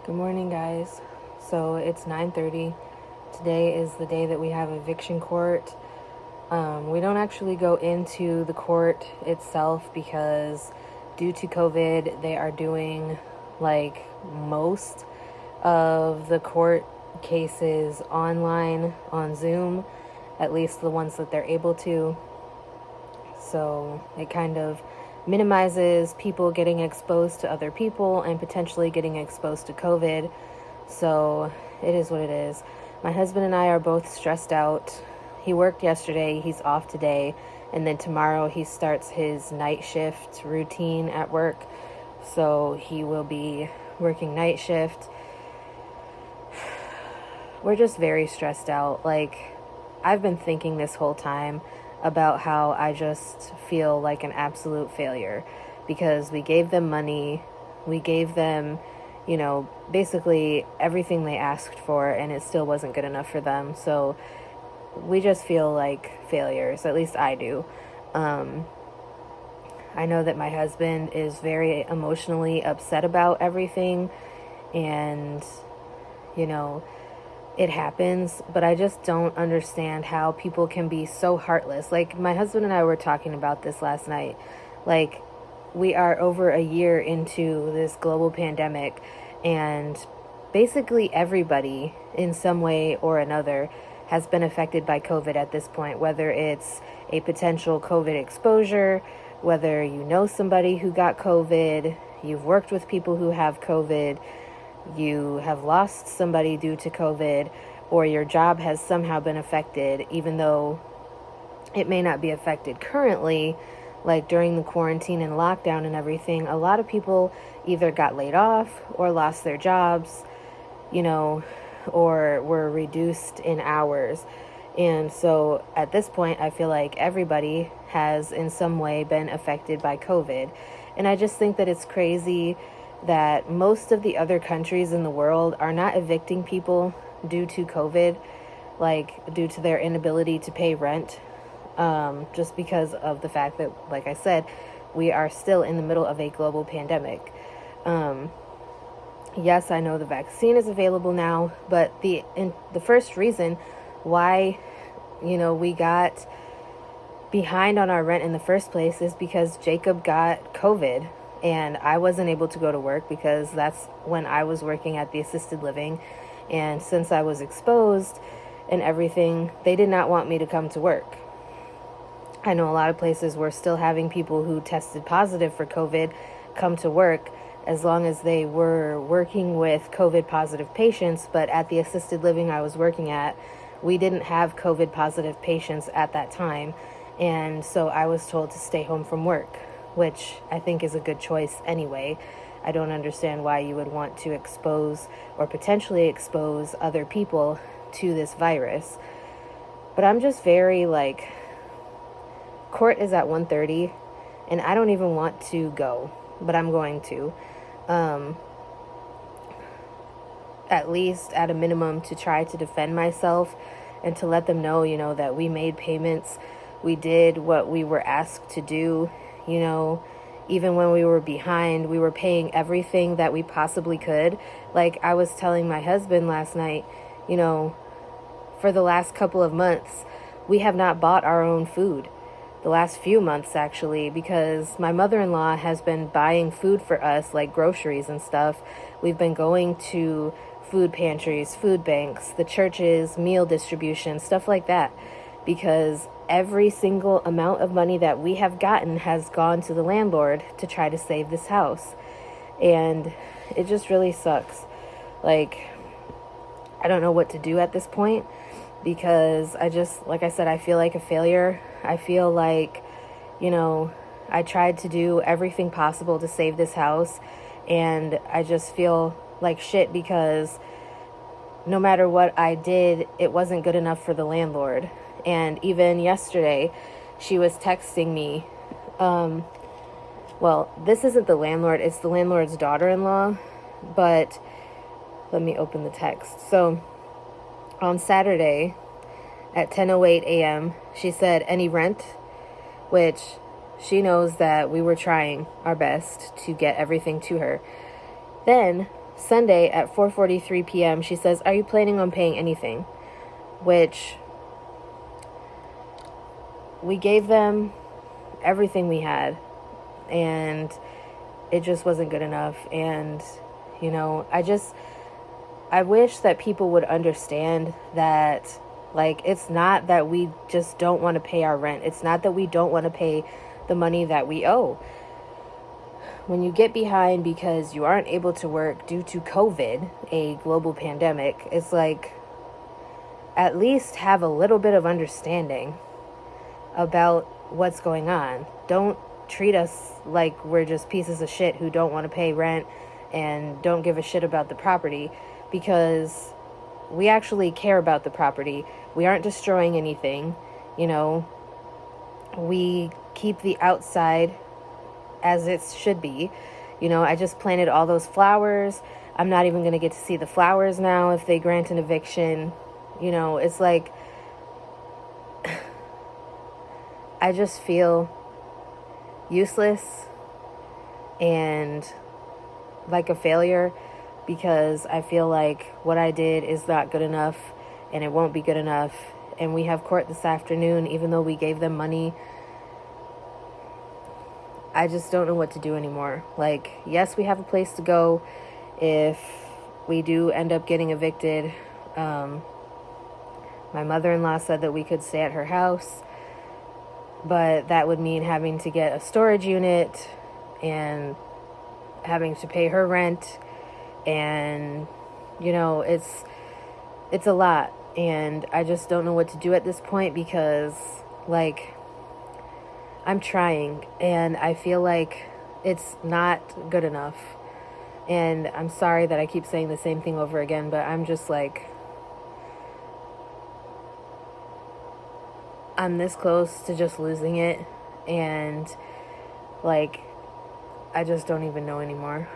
Good morning, guys. So it's 9:30. Today is the day that we have eviction court. We don't actually go into the court itself because due to COVID, they are doing like most of the court cases online on Zoom, at least the ones that they're able to. So it kind of minimizes people getting exposed to other people and potentially getting exposed to COVID. So it is what it is. My husband and I are both stressed out. He worked yesterday, he's off today, and then tomorrow he starts his night shift routine at work. So he will be working night shift. We're just very stressed out. Like, I've been thinking this whole time about how I just feel like an absolute failure because we gave them money, we gave them, basically everything they asked for, and it still wasn't good enough for them. So we just feel like failures, at least I do. I know that my husband is very emotionally upset about everything, and, you know, it happens, but I just don't understand how people can be so heartless. Like, my husband and I were talking about this last night. Like, we are over a year into this global pandemic, and basically everybody in some way or another has been affected by COVID at this point, whether it's a potential COVID exposure, whether you know somebody who got COVID, you've worked with people who have COVID, you have lost somebody due to COVID, or your job has somehow been affected, even though it may not be affected currently. Like during the quarantine and lockdown and everything, a lot of people either got laid off or lost their jobs, or were reduced in hours. And so at this point, I feel like everybody has in some way been affected by COVID. And I just think that it's crazy that most of the other countries in the world are not evicting people due to COVID, like due to their inability to pay rent, just because of the fact that, like I said, we are still in the middle of a global pandemic. Yes, I know the vaccine is available now, but the first reason why, we got behind on our rent in the first place is because Jacob got COVID. And I wasn't able to go to work because that's when I was working at the assisted living. And since I was exposed and everything, they did not want me to come to work. I know a lot of places were still having people who tested positive for COVID come to work as long as they were working with COVID positive patients. But at the assisted living I was working at, we didn't have COVID positive patients at that time. And so I was told to stay home from work, which I think is a good choice anyway. I don't understand why you would want to expose or potentially expose other people to this virus. But I'm just very court is at 1:30 and I don't even want to go, but I'm going to. At least at a minimum to try to defend myself and to let them know, that we made payments. We did what we were asked to do. Even when we were behind, we were paying everything that we possibly could. Like I was telling my husband last night, for the last couple of months, we have not bought our own food. The last few months, actually, because my mother-in-law has been buying food for us, like groceries and stuff. We've been going to food pantries, food banks, the churches, meal distribution, stuff like that, because every single amount of money that we have gotten has gone to the landlord to try to save this house. And it just really sucks. Like, I don't know what to do at this point because like I said, I feel like a failure. I feel like, I tried to do everything possible to save this house, and I just feel like shit because no matter what I did, it wasn't good enough for the landlord. And even yesterday, she was texting me. Well, this isn't the landlord, it's the landlord's daughter-in-law. But let me open the text. So on Saturday at 10:08 a.m., she said, "Any rent?" Which she knows that we were trying our best to get everything to her. Then Sunday at 4:43 p.m., she says, "Are you planning on paying anything?" Which we gave them everything we had, and it just wasn't good enough. And, I wish that people would understand that, like, it's not that we just don't want to pay our rent. It's not that we don't want to pay the money that we owe. When you get behind because you aren't able to work due to COVID, a global pandemic, it's like, at least have a little bit of understanding about what's going on. Don't treat us like we're just pieces of shit who don't want to pay rent and don't give a shit about the property, because we actually care about the property. We aren't destroying anything. We keep the outside as it should be. I just planted all those flowers. I'm not even going to get to see the flowers now if they grant an eviction. It's like, I just feel useless and like a failure, because I feel like what I did is not good enough and it won't be good enough. And we have court this afternoon, even though we gave them money. I just don't know what to do anymore. Like, yes, we have a place to go if we do end up getting evicted. My mother-in-law said that we could stay at her house, but that would mean having to get a storage unit and having to pay her rent. And, it's a lot. And I just don't know what to do at this point, because, like, I'm trying and I feel like it's not good enough. And I'm sorry that I keep saying the same thing over again, but I'm just like, I'm this close to just losing it. And, like, I just don't even know anymore.